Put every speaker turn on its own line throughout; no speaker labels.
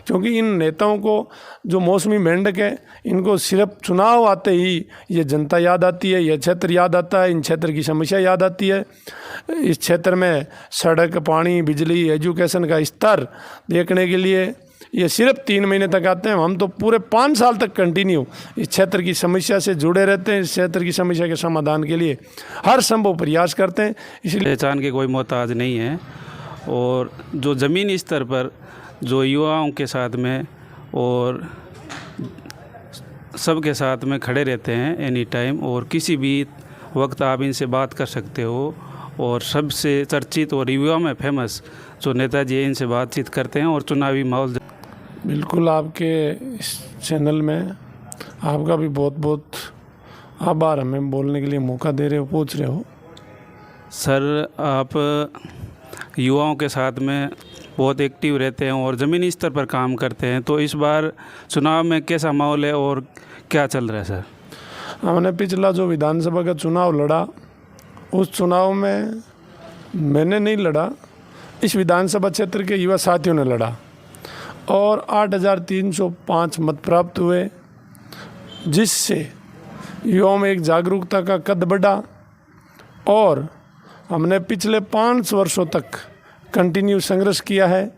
क्योंकि इन नेताओं को जो मौसमी मेंढक है, इनको सिर्फ चुनाव आते ही ये जनता याद आती है, यह क्षेत्र याद आता है, इन क्षेत्र की समस्या याद आती है। इस क्षेत्र में सड़क, पानी, बिजली, एजुकेशन का स्तर देखने के लिए ये सिर्फ 3 महीने तक आते हैं। हम तो पूरे 5 साल तक कंटिन्यू इस क्षेत्र की समस्या से जुड़े रहते हैं। इस क्षेत्र की समस्या के समाधान के लिए हर संभव प्रयास करते हैं। इसलिए
पहचान के कोई मोहताज नहीं है और जो ज़मीनी स्तर पर जो युवाओं के साथ में और सबके साथ में खड़े रहते हैं एनी टाइम, और किसी भी वक्त आप इनसे बात कर सकते हो। और सबसे चर्चित और युवा में फेमस जो नेताजी हैं, इनसे बातचीत करते हैं और चुनावी माहौल।
बिल्कुल, आपके इस चैनल में आपका भी बहुत बहुत आभार, हमें बोलने के लिए मौका दे रहे हो, पूछ रहे हो।
सर, आप युवाओं के साथ में बहुत एक्टिव रहते हैं और ज़मीनी स्तर पर काम करते हैं, तो इस बार चुनाव में कैसा माहौल है और क्या चल रहा है सर?
हमने पिछला जो विधानसभा का चुनाव लड़ा, उस चुनाव में मैंने नहीं लड़ा, इस विधानसभा क्षेत्र के युवा साथियों ने लड़ा और 8,305 मत प्राप्त हुए, जिससे युवाओं में एक जागरूकता का कद बढ़ा। और हमने पिछले 5 वर्षों तक कंटिन्यू संघर्ष किया है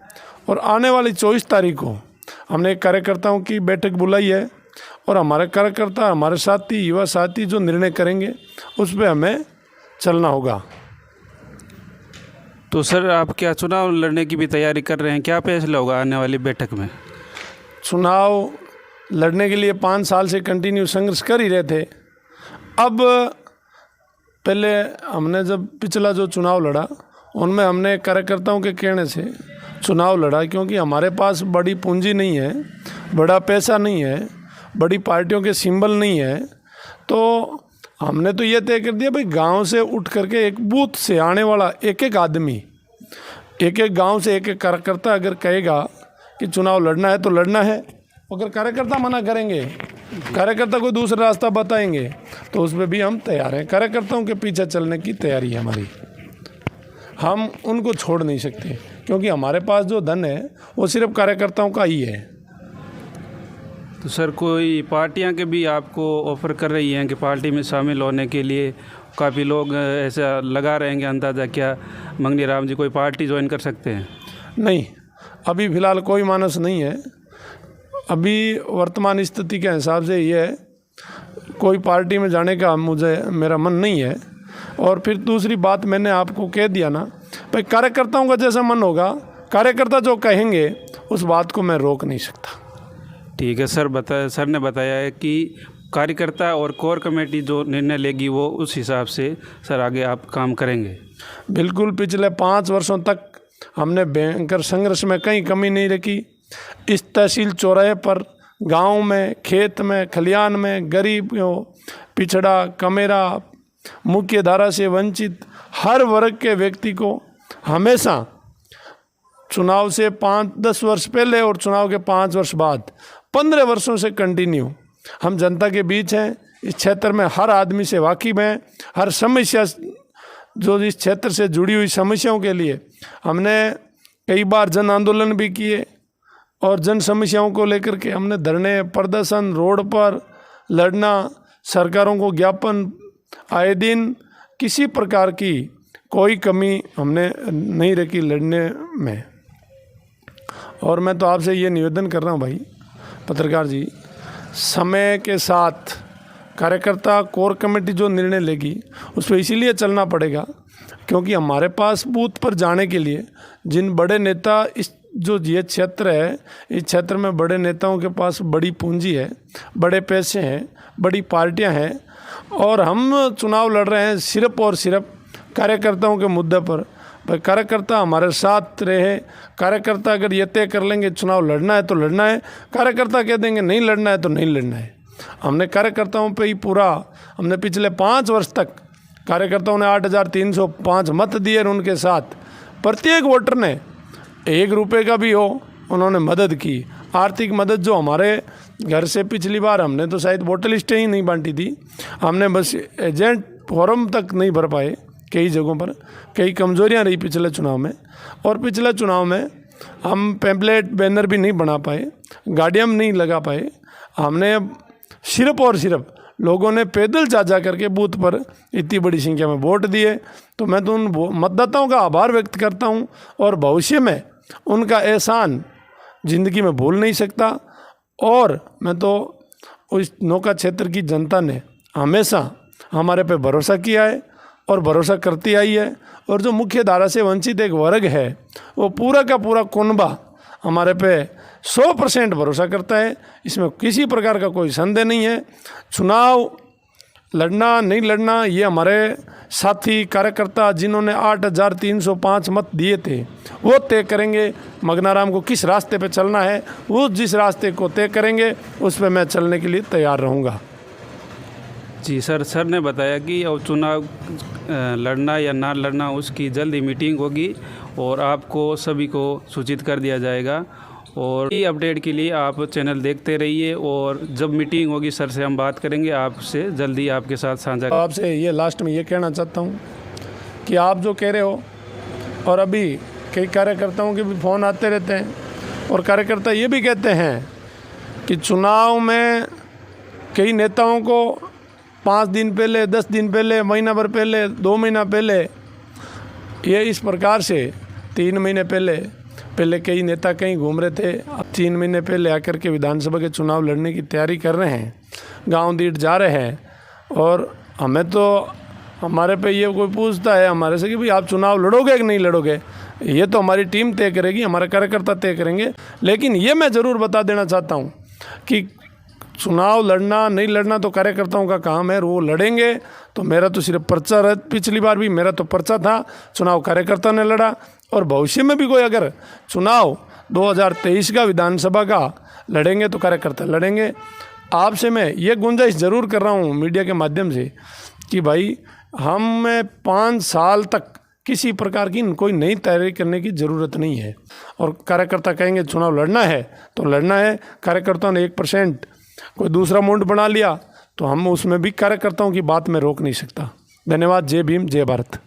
और आने वाली 24 तारीख को हमने कार्यकर्ताओं की बैठक बुलाई है और हमारे कार्यकर्ता, हमारे साथी, युवा साथी जो निर्णय करेंगे उस पर हमें चलना होगा।
तो सर, आप क्या चुनाव लड़ने की भी तैयारी कर रहे हैं? क्या फैसला होगा आने वाली बैठक में?
चुनाव लड़ने के लिए 5 साल से कंटिन्यू संघर्ष कर ही रहे थे। अब पहले हमने जब पिछला जो चुनाव लड़ा, उनमें हमने कार्यकर्ताओं के कहने से चुनाव लड़ा, क्योंकि हमारे पास बड़ी पूंजी नहीं है, बड़ा पैसा नहीं है, बड़ी पार्टियों के सिंबल नहीं है। तो हमने तो ये तय कर दिया भाई, गांव से उठ करके एक बूथ से आने वाला एक एक आदमी, एक एक गांव से एक एक कार्यकर्ता अगर कहेगा कि चुनाव लड़ना है तो लड़ना है। अगर कार्यकर्ता मना करेंगे, कार्यकर्ता कोई दूसरा रास्ता बताएंगे, तो उस पर भी हम तैयार हैं। कार्यकर्ताओं के पीछे चलने की तैयारी है हमारी। हम उनको छोड़ नहीं सकते, क्योंकि हमारे पास जो धन है वो सिर्फ कार्यकर्ताओं का ही है।
तो सर, कोई पार्टियां के भी आपको ऑफ़र कर रही हैं कि पार्टी में शामिल होने के लिए? काफ़ी लोग ऐसा लगा रहेंगे अंदाज़ा, क्या मंगनी राम जी कोई पार्टी ज्वाइन कर सकते हैं?
नहीं, अभी फ़िलहाल कोई मानस नहीं है। अभी वर्तमान स्थिति के हिसाब से ये है, कोई पार्टी में जाने का मेरा मन नहीं है। और फिर दूसरी बात मैंने आपको कह दिया ना भाई, कार्यकर्ताओं का जैसा मन होगा, कार्यकर्ता जो कहेंगे उस बात को मैं रोक नहीं सकता।
ठीक है सर। सर ने बताया है कि कार्यकर्ता और कोर कमेटी जो निर्णय लेगी वो उस हिसाब से सर आगे आप काम करेंगे।
बिल्कुल, पिछले 5 वर्षों तक हमने भयंकर संघर्ष में कहीं कमी नहीं रखी। इस तहसील चौराहे पर, गांव में, खेत में, खलियान में, गरीब, पिछड़ा, कमेरा, मुख्य धारा से वंचित हर वर्ग के व्यक्ति को हमेशा चुनाव से 5-10 वर्ष पहले और चुनाव के 5 वर्ष बाद 15 वर्षों से कंटिन्यू हम जनता के बीच हैं। इस क्षेत्र में हर आदमी से वाकिफ़ हैं। हर समस्या जो इस क्षेत्र से जुड़ी हुई समस्याओं के लिए हमने कई बार जन आंदोलन भी किए और जन समस्याओं को लेकर के हमने धरने, प्रदर्शन, रोड पर लड़ना, सरकारों को ज्ञापन, आए दिन किसी प्रकार की कोई कमी हमने नहीं रखी लड़ने में। और मैं तो आपसे ये निवेदन कर रहा हूँ भाई पत्रकार जी, समय के साथ कार्यकर्ता, कोर कमेटी जो निर्णय लेगी उस पर इसीलिए चलना पड़ेगा क्योंकि हमारे पास बूथ पर जाने के लिए जिन बड़े नेता, इस जो ये क्षेत्र है, इस क्षेत्र में बड़े नेताओं के पास बड़ी पूंजी है, बड़े पैसे हैं, बड़ी पार्टियां हैं और हम चुनाव लड़ रहे हैं सिर्फ और सिर्फ कार्यकर्ताओं के मुद्दे पर। भाई कार्यकर्ता हमारे साथ रहे। कार्यकर्ता अगर ये तय कर लेंगे चुनाव लड़ना है तो लड़ना है, कार्यकर्ता कह देंगे नहीं लड़ना है तो नहीं लड़ना है। हमने कार्यकर्ताओं पे ही पूरा, हमने पिछले 5 वर्ष तक कार्यकर्ताओं ने 8,305 मत दिए और उनके साथ प्रत्येक वोटर ने 1 रुपये का भी हो उन्होंने मदद की। आर्थिक मदद जो हमारे घर से पिछली बार हमने तो शायद वोटर लिस्टें ही नहीं बांटी थी, हमने बस एजेंट फॉर्म तक नहीं भर पाए। कई जगहों पर कई कमजोरियां रही पिछले चुनाव में। और पिछले चुनाव में हम पैम्पलेट बैनर भी नहीं बना पाए, गाड़ियाँ नहीं लगा पाए। हमने सिर्फ और सिर्फ लोगों ने पैदल जा करके बूथ पर इतनी बड़ी संख्या में वोट दिए। तो मैं तो उन मतदाताओं का आभार व्यक्त करता हूं और भविष्य में उनका एहसान ज़िंदगी में भूल नहीं सकता। और मैं तो उस नौका क्षेत्र की जनता ने हमेशा हमारे पे भरोसा किया है और भरोसा करती आई है। और जो मुख्य धारा से वंचित एक वर्ग है, वो पूरा का पूरा कुनबा हमारे पे 100% भरोसा करता है। इसमें किसी प्रकार का कोई संदेह नहीं है। चुनाव लड़ना नहीं लड़ना ये हमारे साथी कार्यकर्ता जिन्होंने 8,305 मत दिए थे वो तय करेंगे। मंगनाराम को किस रास्ते पे चलना है, वो जिस रास्ते को तय करेंगे उस पे मैं चलने के लिए तैयार रहूँगा।
जी सर ने बताया कि अब चुनाव लड़ना या ना लड़ना उसकी जल्दी मीटिंग होगी और आपको सभी को सूचित कर दिया जाएगा। और ये अपडेट के लिए आप चैनल देखते रहिए और जब मीटिंग होगी सर से हम बात करेंगे, आपसे जल्दी आपके साथ साझा।
आपसे ये लास्ट में ये कहना चाहता हूँ कि आप जो कह रहे हो, और अभी कई कार्यकर्ताओं के भी फ़ोन आते रहते हैं और कार्यकर्ता ये भी कहते हैं कि चुनाव में कई नेताओं को 5 दिन पहले, 10 दिन पहले, महीना भर पहले, 2 महीना पहले, ये इस प्रकार से 3 महीने पहले कई नेता कहीं घूम रहे थे। अब 3 महीने पहले आकर के विधानसभा के चुनाव लड़ने की तैयारी कर रहे हैं, गांव दीठ जा रहे हैं। और हमें तो हमारे पे ये कोई पूछता है हमारे से कि भाई आप चुनाव लड़ोगे कि नहीं लड़ोगे, ये तो हमारी टीम तय करेगी, हमारे कार्यकर्ता तय करेंगे। लेकिन ये मैं ज़रूर बता देना चाहता हूँ कि चुनाव लड़ना नहीं लड़ना तो कार्यकर्ताओं का काम है, वो लड़ेंगे। तो मेरा तो सिर्फ पर्चा रहा, पिछली बार भी मेरा तो पर्चा था, चुनाव कार्यकर्ता ने लड़ा। और भविष्य में भी कोई अगर चुनाव 2023 का विधानसभा का लड़ेंगे तो कार्यकर्ता लड़ेंगे। आपसे मैं ये गुंजाइश ज़रूर कर रहा हूँ मीडिया के माध्यम से कि भाई हमें 5 साल तक किसी प्रकार की कोई नई तैयारी करने की ज़रूरत नहीं है। और कार्यकर्ता कहेंगे चुनाव लड़ना है तो लड़ना है। कार्यकर्ताओं ने 1% कोई दूसरा मुंड बना लिया तो हम उसमें भी कार्यकर्ताओं की बात में रोक नहीं सकता। धन्यवाद। जय भीम, जय भारत।